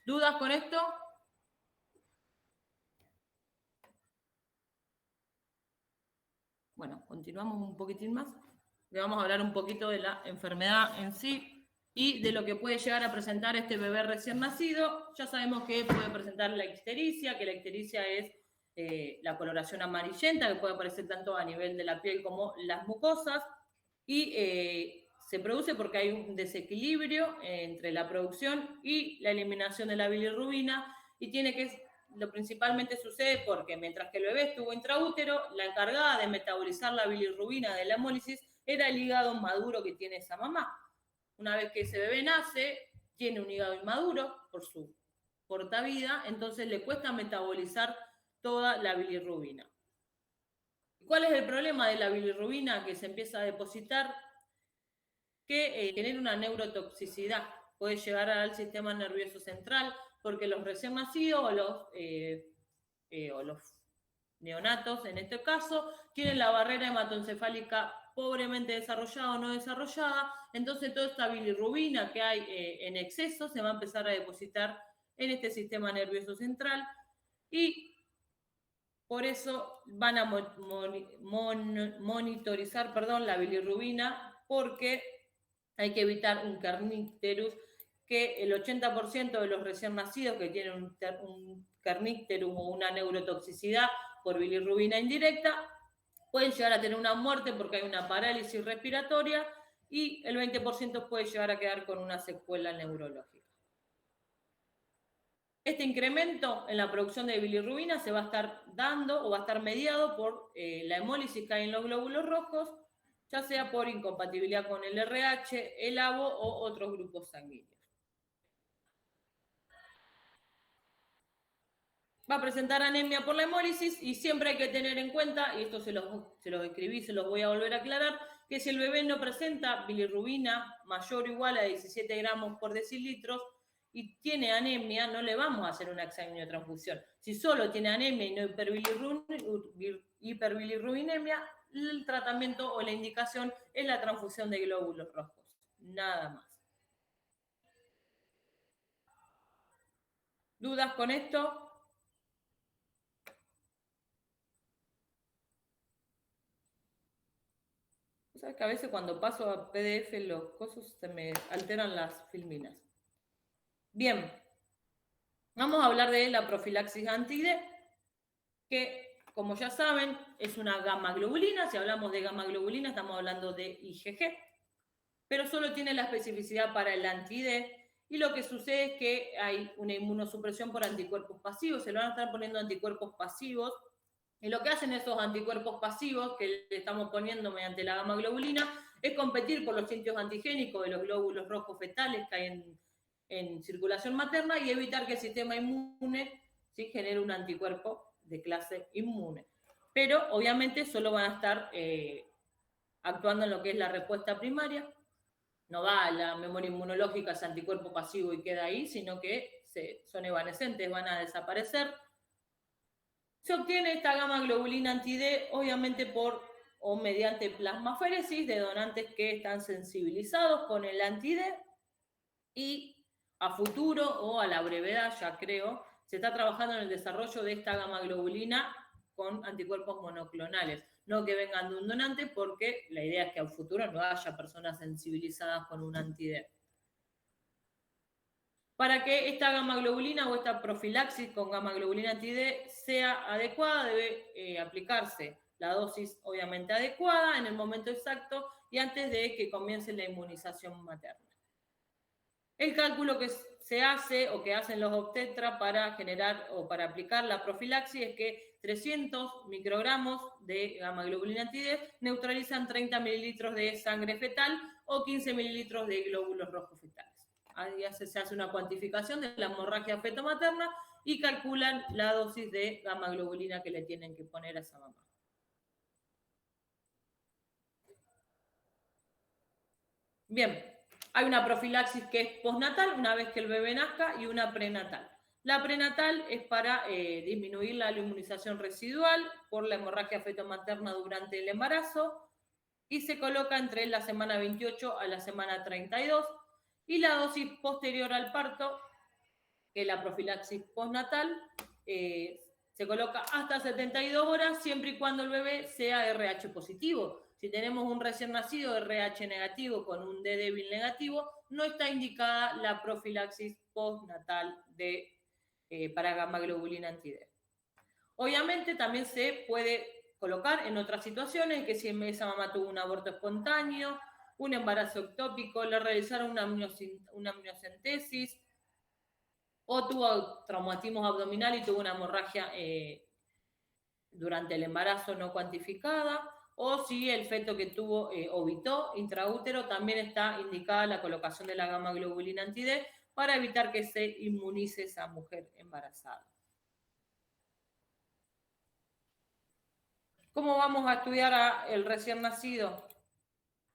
Speaker 1: ¿Dudas con esto? Bueno, continuamos un poquitín más. Le vamos a hablar un poquito de la enfermedad en sí y de lo que puede llegar a presentar este bebé recién nacido. Ya sabemos que puede presentar la ictericia, que la ictericia es la coloración amarillenta, que puede aparecer tanto a nivel de la piel como las mucosas, y se produce porque hay un desequilibrio entre la producción y la eliminación de la bilirrubina, y lo principalmente sucede porque mientras que el bebé estuvo intraútero, la encargada de metabolizar la bilirrubina de la hemólisis era el hígado maduro que tiene esa mamá. Una vez que ese bebé nace, tiene un hígado inmaduro por su corta vida, entonces le cuesta metabolizar toda la bilirrubina. ¿Cuál es el problema de la bilirrubina que se empieza a depositar? Que genera una neurotoxicidad, puede llegar al sistema nervioso central, porque los recién nacidos o los neonatos, en este caso, tienen la barrera hematoencefálica pobremente desarrollada o no desarrollada, entonces toda esta bilirrubina que hay en exceso se va a empezar a depositar en este sistema nervioso central, y por eso van a monitorizar la bilirrubina, porque hay que evitar un kernicterus, que el 80% de los recién nacidos que tienen un kernicterus o una neurotoxicidad por bilirrubina indirecta pueden llegar a tener una muerte porque hay una parálisis respiratoria, y el 20% puede llegar a quedar con una secuela neurológica. Este incremento en la producción de bilirrubina se va a estar dando o va a estar mediado por la hemólisis que hay en los glóbulos rojos, ya sea por incompatibilidad con el RH, el ABO o otros grupos sanguíneos. Va a presentar anemia por la hemólisis, y siempre hay que tener en cuenta, y esto se los escribí, se los voy a volver a aclarar, que si el bebé no presenta bilirrubina mayor o igual a 17 gramos por decilitros y tiene anemia, no le vamos a hacer una examinotransfusión. Si solo tiene anemia y no hiperbilirrubinemia, el tratamiento o la indicación es la transfusión de glóbulos rojos. Nada más. ¿Dudas con esto? ¿Sabes que a veces cuando paso a PDF los cosas se me alteran las filminas? Bien, vamos a hablar de la profilaxis anti-D, que como ya saben es una gamma globulina. Si hablamos de gamma globulina estamos hablando de IgG, pero solo tiene la especificidad para el anti-D, y lo que sucede es que hay una inmunosupresión por anticuerpos pasivos. Se le van a estar poniendo anticuerpos pasivos, y lo que hacen esos anticuerpos pasivos que le estamos poniendo mediante la gamma globulina es competir por los sitios antigénicos de los glóbulos rojos fetales que hay en circulación materna, y evitar que el sistema inmune genere un anticuerpo de clase inmune. Pero obviamente solo van a estar actuando en lo que es la respuesta primaria. No va a la memoria inmunológica ese anticuerpo pasivo y queda ahí, sino que son evanescentes, van a desaparecer. Se obtiene esta gamma globulina anti-D obviamente por o mediante plasmaféresis de donantes que están sensibilizados con el anti-D, y a futuro o a la brevedad, ya creo, se está trabajando en el desarrollo de esta gamma globulina con anticuerpos monoclonales. No que vengan de un donante, porque la idea es que a futuro no haya personas sensibilizadas con un anti-D. Para que esta gamma globulina o esta profilaxis con gamma globulina anti-D sea adecuada, debe aplicarse la dosis obviamente adecuada en el momento exacto y antes de que comience la inmunización materna. El cálculo que se hace o que hacen los obstetras para generar o para aplicar la profilaxis es que 300 microgramos de gamma globulina anti-D neutralizan 30 mililitros de sangre fetal o 15 mililitros de glóbulos rojos fetales. Ahí se hace una cuantificación de la hemorragia fetomaterna y calculan la dosis de gamma globulina que le tienen que poner a esa mamá. Bien, hay una profilaxis que es postnatal, una vez que el bebé nazca, y una prenatal. La prenatal es para disminuir la inmunización residual por la hemorragia feto-materna durante el embarazo y se coloca entre la semana 28 a la semana 32. Y la dosis posterior al parto, que es la profilaxis postnatal, se coloca hasta 72 horas siempre y cuando el bebé sea RH positivo. Si tenemos un recién nacido RH negativo con un D débil negativo, no está indicada la profilaxis postnatal para gamma globulina anti-D. Obviamente también se puede colocar en otras situaciones, que si esa mamá tuvo un aborto espontáneo, un embarazo ectópico, le realizaron una amniocentesis, o tuvo traumatismo abdominal y tuvo una hemorragia durante el embarazo no cuantificada, o si el feto que tuvo ovitó intraútero, también está indicada la colocación de la gamma globulina anti-D para evitar que se inmunice esa mujer embarazada. ¿Cómo vamos a estudiar al recién nacido?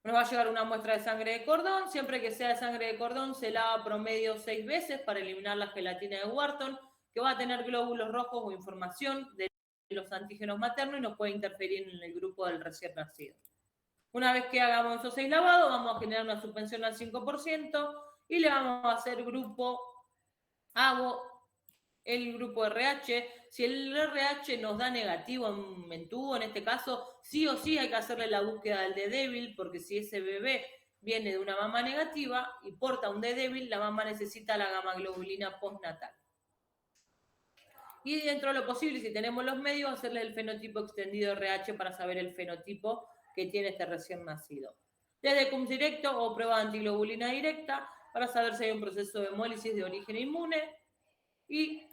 Speaker 1: Nos va a llegar una muestra de sangre de cordón. Siempre que sea de sangre de cordón, se lava promedio 6 veces para eliminar la gelatina de Wharton, que va a tener glóbulos rojos o información de los antígenos maternos y nos puede interferir en el grupo del recién nacido. Una vez que hagamos esos 6 lavados, vamos a generar una suspensión al 5% y le vamos a hacer grupo ABO, el grupo RH. Si el RH nos da negativo en tubo, en este caso, sí o sí hay que hacerle la búsqueda del D débil, porque si ese bebé viene de una mamá negativa y porta un D débil, la mamá necesita la gamma globulina postnatal. Y dentro de lo posible, si tenemos los medios, hacerle el fenotipo extendido RH para saber el fenotipo que tiene este recién nacido. Desde CUMS directo o prueba de antiglobulina directa para saber si hay un proceso de hemólisis de origen inmune. Y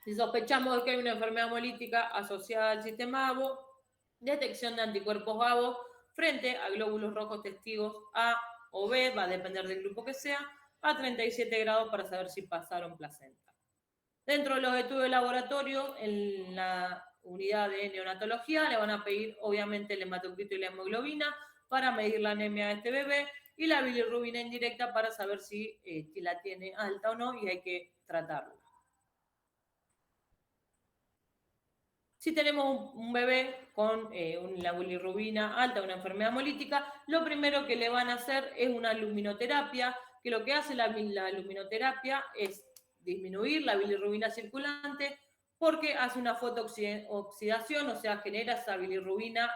Speaker 1: si sospechamos que hay una enfermedad hemolítica asociada al sistema ABO, detección de anticuerpos ABO frente a glóbulos rojos testigos A o B, va a depender del grupo que sea, a 37 grados para saber si pasaron placenta. Dentro de los estudios de laboratorio, en la unidad de neonatología, le van a pedir obviamente el hematocrito y la hemoglobina para medir la anemia de este bebé y la bilirrubina indirecta para saber si la tiene alta o no y hay que tratarla. Si tenemos un bebé con la bilirrubina alta, una enfermedad hemolítica, lo primero que le van a hacer es una luminoterapia, que lo que hace la luminoterapia es disminuir la bilirrubina circulante porque hace una fotooxidación, o sea, genera esa bilirrubina,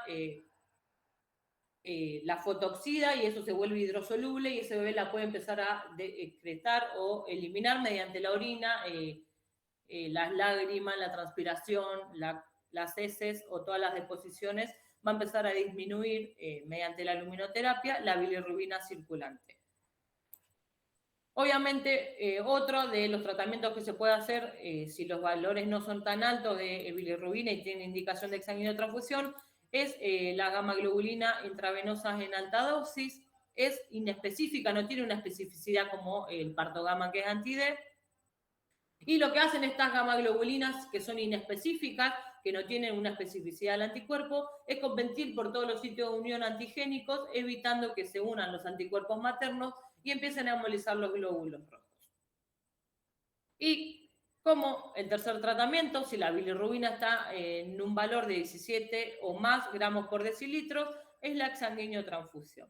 Speaker 1: la fotooxida y eso se vuelve hidrosoluble y ese bebé la puede empezar a excretar o eliminar mediante la orina, las lágrimas, la transpiración, las heces o todas las deposiciones, va a empezar a disminuir mediante la luminoterapia la bilirrubina circulante. Obviamente, otro de los tratamientos que se puede hacer, si los valores no son tan altos de bilirrubina y tienen indicación de exsanguinotransfusión, es la gamma globulina intravenosa en alta dosis. Es inespecífica, no tiene una especificidad como el parto gamma, que es anti-D. Y lo que hacen estas gamma globulinas, que son inespecíficas, que no tienen una especificidad del anticuerpo, es competir por todos los sitios de unión antigénicos, evitando que se unan los anticuerpos maternos y empiecen a embolizar los glóbulos rojos. Y como el tercer tratamiento, si la bilirrubina está en un valor de 17 o más gramos por decilitro, es la exsanguíneo-transfusión.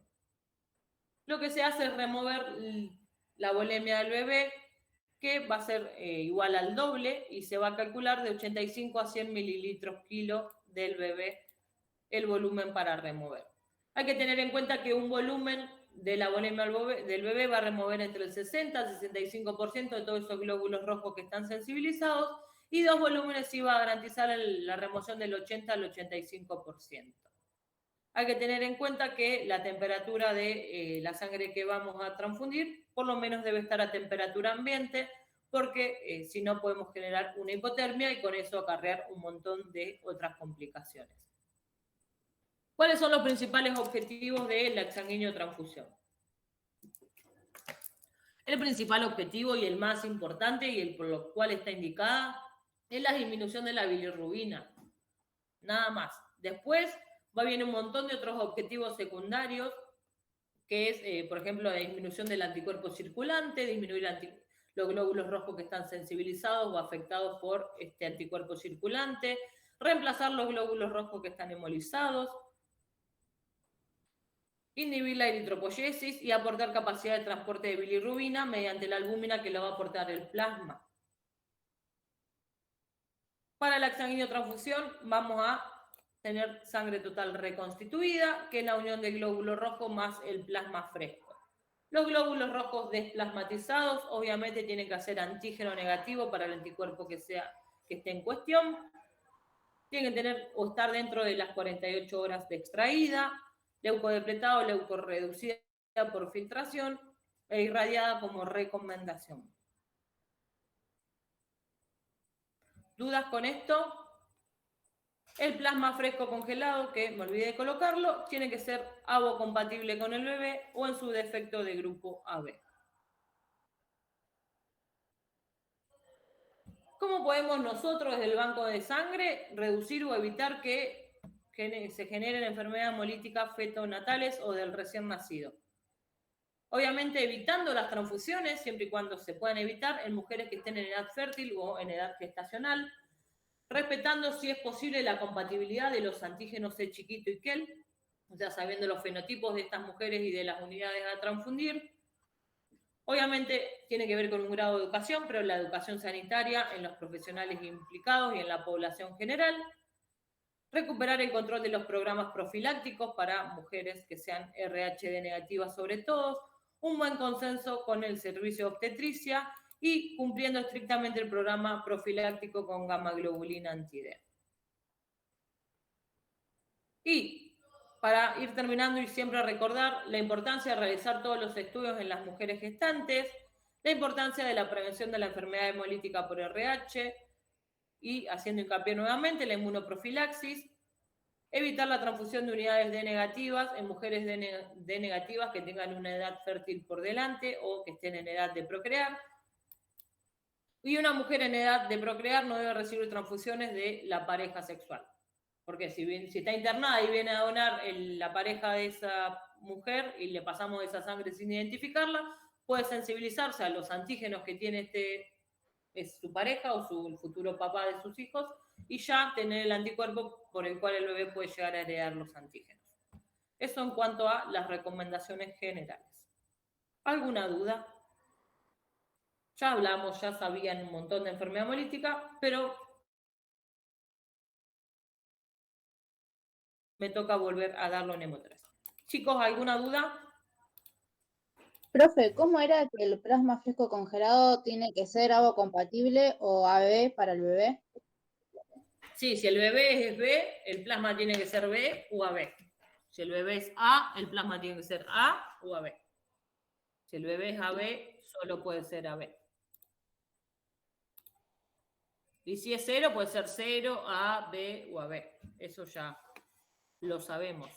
Speaker 1: Lo que se hace es remover la volemia del bebé, que va a ser igual al doble y se va a calcular de 85 a 100 mililitros kilo del bebé el volumen para remover. Hay que tener en cuenta que un volumen de la volemia del bebé va a remover entre el 60 al 65% de todos esos glóbulos rojos que están sensibilizados y 2 volúmenes sí va a garantizar la remoción del 80 al 85%. Hay que tener en cuenta que la temperatura de la sangre que vamos a transfundir por lo menos debe estar a temperatura ambiente, porque si no podemos generar una hipotermia y con eso acarrear un montón de otras complicaciones. ¿Cuáles son los principales objetivos de la exsanguíneo-transfusión? El principal objetivo y el más importante y el por lo cual está indicada es la disminución de la bilirrubina. Nada más. Después va bien un montón de otros objetivos secundarios, que es, por ejemplo, la disminución del anticuerpo circulante, disminuir los glóbulos rojos que están sensibilizados o afectados por este anticuerpo circulante, reemplazar los glóbulos rojos que están hemolizados, inhibir la eritropoyesis y aportar capacidad de transporte de bilirrubina mediante la albúmina que lo va a aportar el plasma. Para la exsanguinotransfusión vamos a tener sangre total reconstituida, que es la unión del glóbulo rojo más el plasma fresco. Los glóbulos rojos desplasmatizados obviamente tienen que hacer antígeno negativo para el anticuerpo que esté en cuestión. Tienen que tener o estar dentro de las 48 horas de extraída, leucodepletado o leucorreducida por filtración e irradiada como recomendación. ¿Dudas con esto? El plasma fresco congelado, que me olvidé de colocarlo, tiene que ser avo compatible con el bebé o en su defecto de grupo AB. ¿Cómo podemos nosotros desde el banco de sangre reducir o evitar que se generen enfermedades hemolíticas fetonatales o del recién nacido? Obviamente evitando las transfusiones, siempre y cuando se puedan evitar, en mujeres que estén en edad fértil o en edad gestacional, respetando si es posible la compatibilidad de los antígenos C chiquito y KEL, o sea, sabiendo los fenotipos de estas mujeres y de las unidades a transfundir. Obviamente tiene que ver con un grado de educación, pero la educación sanitaria en los profesionales implicados y en la población general. Recuperar el control de los programas profilácticos para mujeres que sean RHD negativas sobre todo. Un buen consenso con el servicio de obstetricia y cumpliendo estrictamente el programa profiláctico con gamma-globulina anti-D. Y para ir terminando y siempre recordar la importancia de realizar todos los estudios en las mujeres gestantes, la importancia de la prevención de la enfermedad hemolítica por RH y haciendo hincapié nuevamente la inmunoprofilaxis, evitar la transfusión de unidades D negativas en mujeres D negativas que tengan una edad fértil por delante o que estén en edad de procrear. Y una mujer en edad de procrear no debe recibir transfusiones de la pareja sexual. Porque si está internada y viene a donar la pareja de esa mujer y le pasamos esa sangre sin identificarla, puede sensibilizarse a los antígenos que tiene es su pareja o el futuro papá de sus hijos y ya tener el anticuerpo por el cual el bebé puede llegar a heredar los antígenos. Eso en cuanto a las recomendaciones generales. ¿Alguna duda? Ya hablamos, ya sabían un montón de enfermedad hemolítica, pero me toca volver a darlo en hemoterapia. Chicos, ¿alguna duda?
Speaker 5: Profe, ¿cómo era que el plasma fresco congelado tiene que ser avo compatible o AB para el bebé?
Speaker 1: Sí, si el bebé es B, el plasma tiene que ser B o AB. Si el bebé es A, el plasma tiene que ser A o AB. Si el bebé es AB, solo puede ser AB. Y si es 0, puede ser 0, A, B o AB. Eso ya lo sabemos.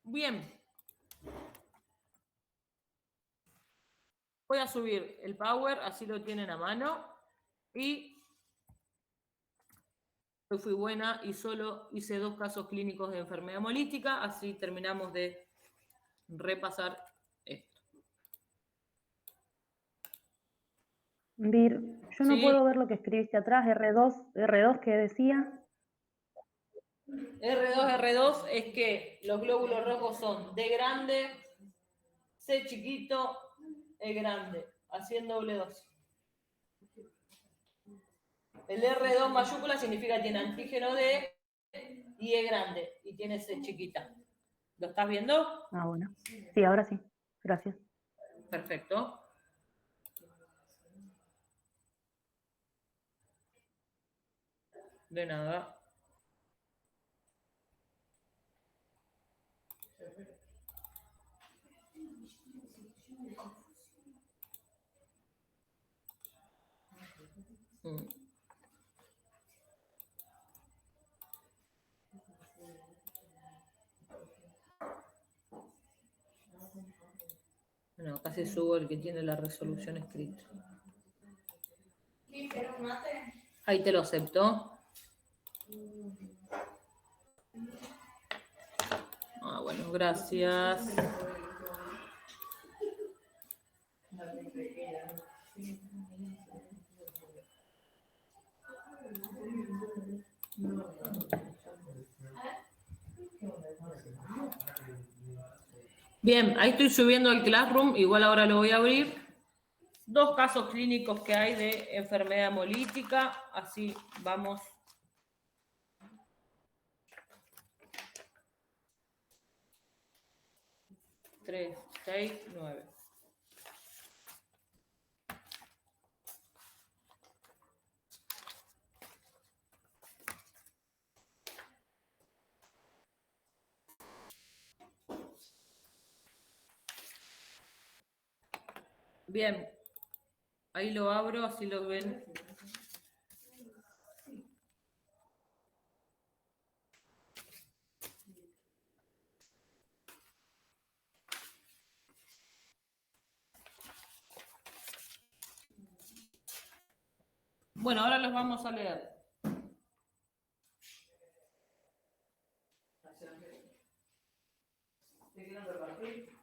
Speaker 1: Bien. Voy a subir el power, así lo tienen a mano. Y yo fui buena y solo hice 2 casos clínicos de enfermedad hemolítica, así terminamos de repasar esto.
Speaker 6: Vir, yo no
Speaker 1: ¿Sí?
Speaker 6: puedo ver lo que escribiste atrás, R2, ¿qué decía?
Speaker 1: R2 es que los glóbulos rojos son D grande, C chiquito, E grande, así en doble dosis. El R2 mayúscula significa que tiene antígeno D y E grande, y tiene C chiquita. ¿Lo estás viendo?
Speaker 6: Ah, bueno. Sí, ahora sí. Gracias.
Speaker 1: Perfecto. De nada. Bueno, acá se subo el que tiene la resolución escrita. Ahí te lo acepto. Ah, bueno, gracias. Bien, ahí estoy subiendo al Classroom, igual ahora lo voy a abrir. 2 casos clínicos que hay de enfermedad hemolítica, así vamos. Tres, 6, 9. Bien, ahí lo abro, así lo ven. Bueno, ahora los vamos a leer. ¿Te quieren repartir?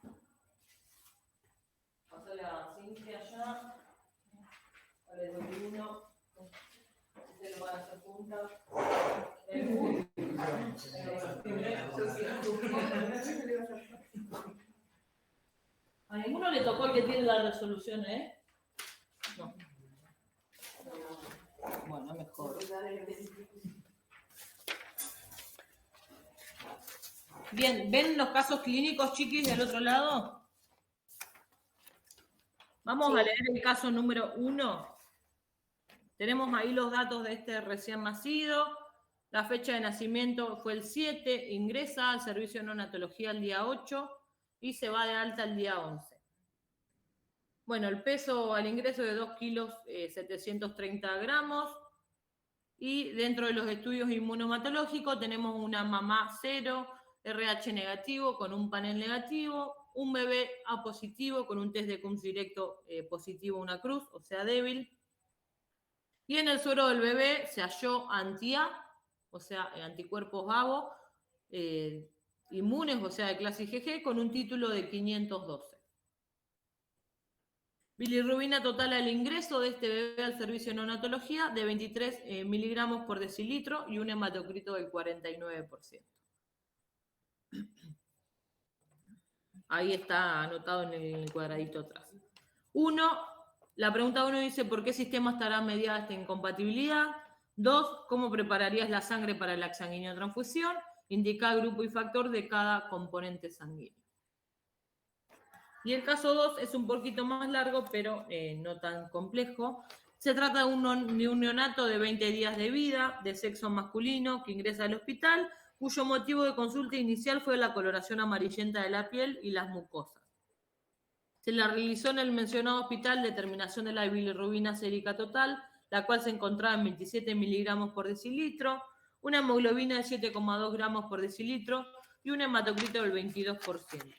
Speaker 1: Pasale a Cintia allá. Les doy uno. Ustedes lo van a hacer juntas. A ninguno le tocó el que tiene la resolución, ¿eh? No. Bueno, mejor. Bien, ¿ven los casos clínicos, chiquis, del otro lado? Vamos a leer el caso número 1. Tenemos ahí los datos de este recién nacido. La fecha de nacimiento fue el 7, ingresa al servicio de neonatología el día 8 y se va de alta el día 11. Bueno, el peso al ingreso de 2 kilos 730 gramos. Y dentro de los estudios inmunomatológicos tenemos una mamá 0, RH negativo con un panel negativo, un bebé A positivo con un test de CUMS directo positivo, una cruz, o sea débil. Y en el suero del bebé se halló anti-A, o sea anticuerpos ABO, inmunes, o sea de clase IgG, con un título de 512. Bilirrubina total al ingreso de este bebé al servicio de neonatología de 23 miligramos por decilitro y un hematocrito del 49%. Ahí está anotado en el cuadradito atrás. La pregunta 1 dice, ¿por qué sistema estará mediada esta incompatibilidad? 2, ¿cómo prepararías la sangre para la exsanguíneo-transfusión? Indica el grupo y factor de cada componente sanguíneo. Y el caso 2 es un poquito más largo, pero no tan complejo. Se trata de un neonato de 20 días de vida, de sexo masculino, que ingresa al hospital, cuyo motivo de consulta inicial fue la coloración amarillenta de la piel y las mucosas. Se le realizó en el mencionado hospital determinación de la bilirrubina sérica total, la cual se encontraba en 27 miligramos por decilitro, una hemoglobina de 7,2 gramos por decilitro y un hematocrito del 22%.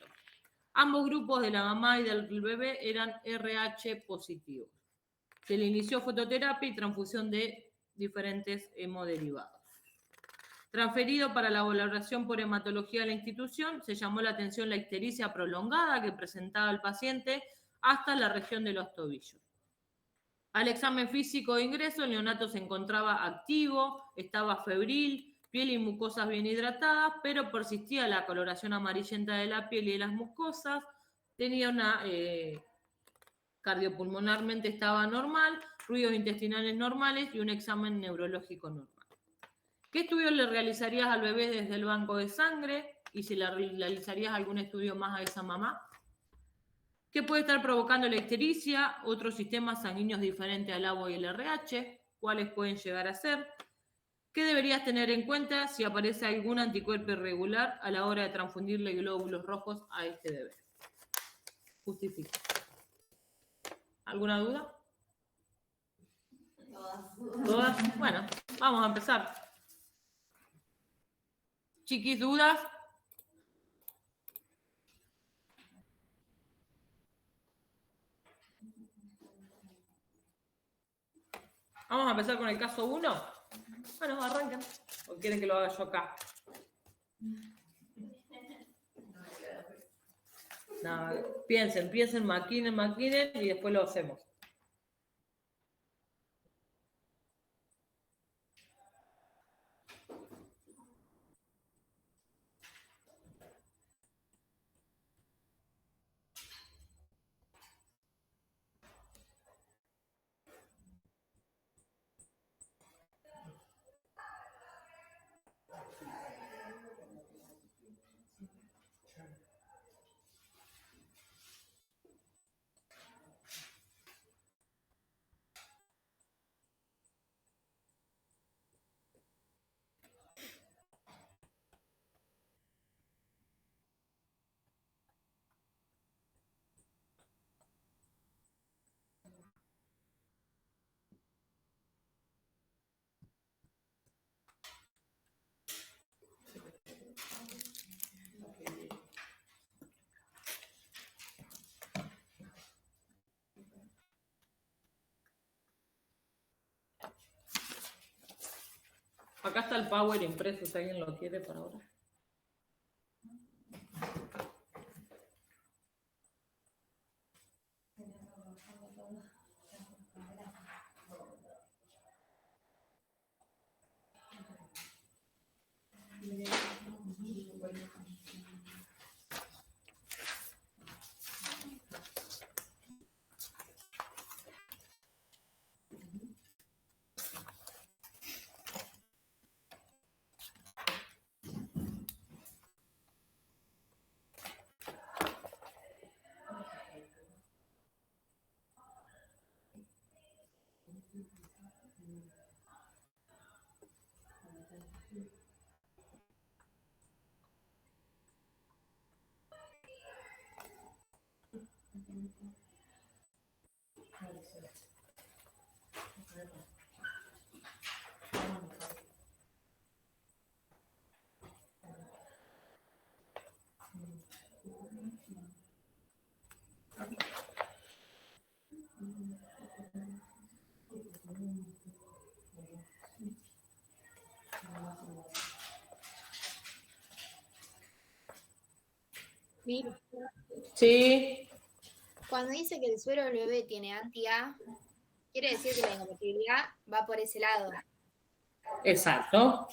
Speaker 1: Ambos grupos de la mamá y del bebé eran RH positivos. Se le inició fototerapia y transfusión de diferentes hemoderivados. Transferido para la valoración por hematología de la institución, se llamó la atención la ictericia prolongada que presentaba el paciente hasta la región de los tobillos. Al examen físico de ingreso, el neonato se encontraba activo, estaba febril, piel y mucosas bien hidratadas, pero persistía la coloración amarillenta de la piel y de las mucosas, tenía una cardiopulmonarmente estaba normal, ruidos intestinales normales y un examen neurológico normal. ¿Qué estudios le realizarías al bebé desde el banco de sangre? Y si le realizarías algún estudio más a esa mamá. ¿Qué puede estar provocando la ictericia? Otros sistemas sanguíneos diferentes al ABO y el RH. ¿Cuáles pueden llegar a ser? ¿Qué deberías tener en cuenta si aparece algún anticuerpo irregular a la hora de transfundirle glóbulos rojos a este bebé? Justifica. ¿Alguna duda? ¿Todas? Bueno, vamos a empezar. Chiquis, ¿dudas? Vamos a empezar con el caso 1. Bueno, arranquen. ¿O quieren que lo haga yo acá? No, piensen, maquinen y después lo hacemos. Acá está el Power impreso, si alguien lo quiere para ahora.
Speaker 3: Mira,
Speaker 1: Sí,
Speaker 3: cuando dice que el suero del bebé tiene anti-A, quiere decir que la incompatibilidad va por ese lado.
Speaker 1: exacto.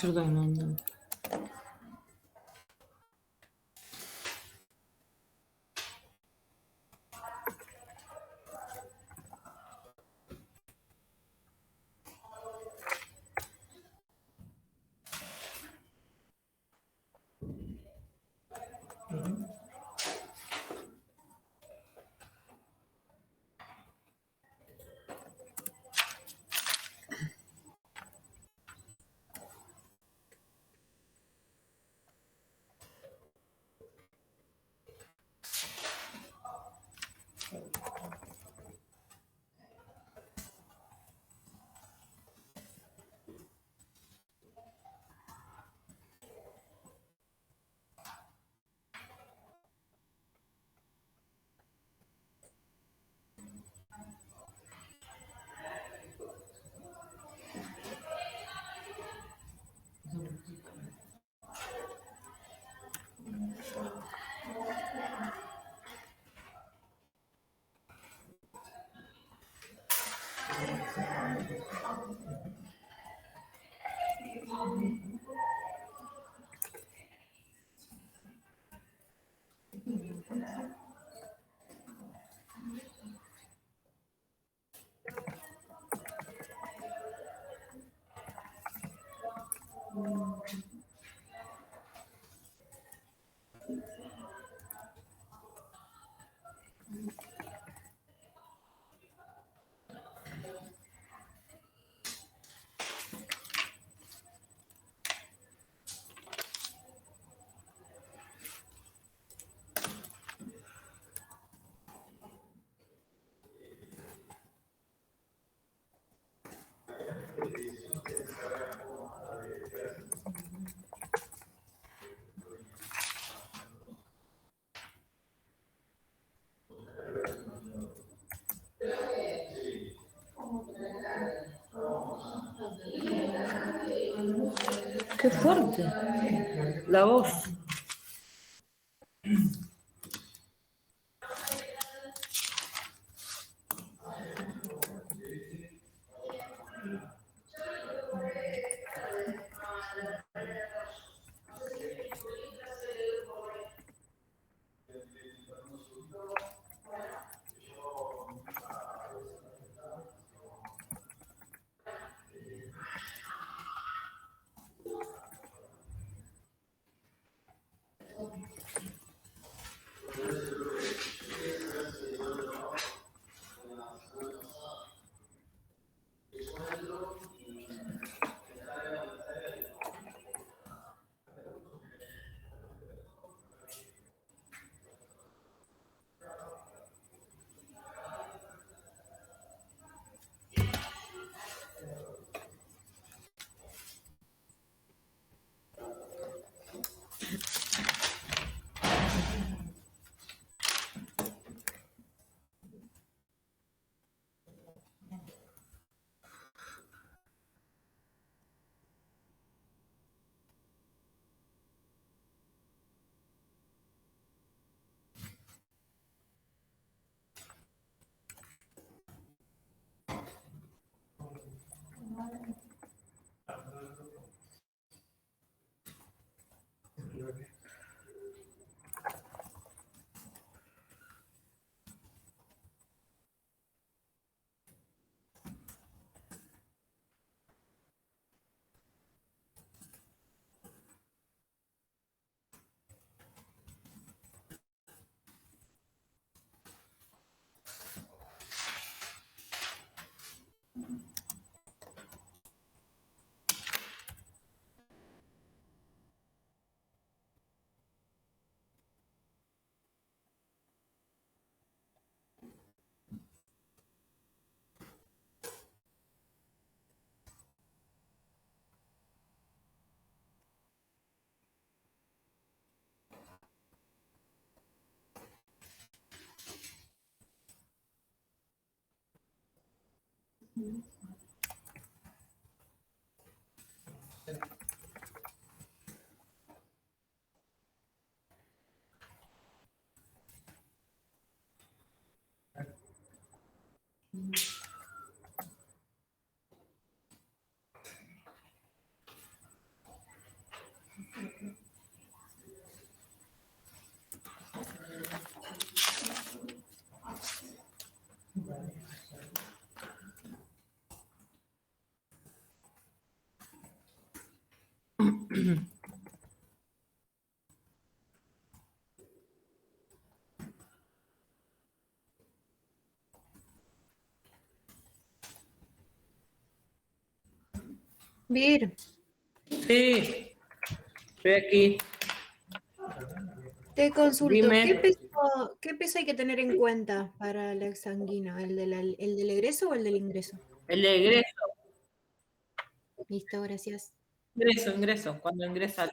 Speaker 1: Yo también no. Qué fuerte. La voz.
Speaker 7: Vir,
Speaker 1: Sí, estoy aquí.
Speaker 7: te consulto,
Speaker 1: Dime.
Speaker 7: ¿qué peso hay que tener en cuenta para la exsanguina? ¿El del egreso o el del ingreso?
Speaker 1: El de ingreso,
Speaker 7: Listo, gracias.
Speaker 1: ingreso. Cuando ingresa.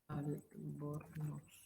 Speaker 1: Albornoz.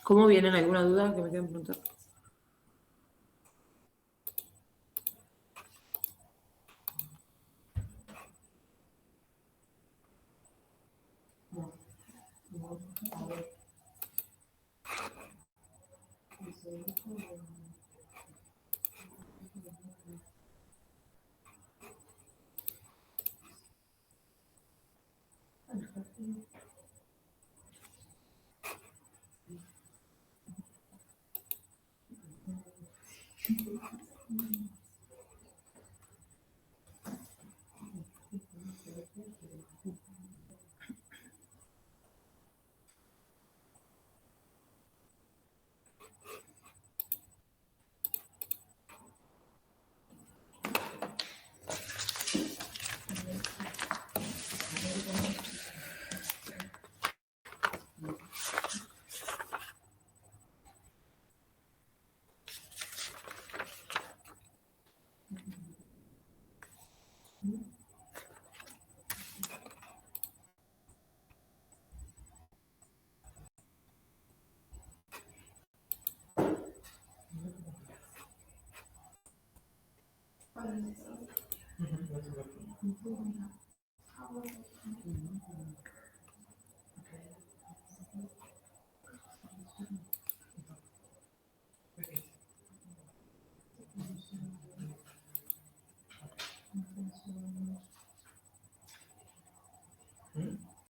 Speaker 1: ¿Cómo vienen? ¿Alguna duda que me quieran preguntar?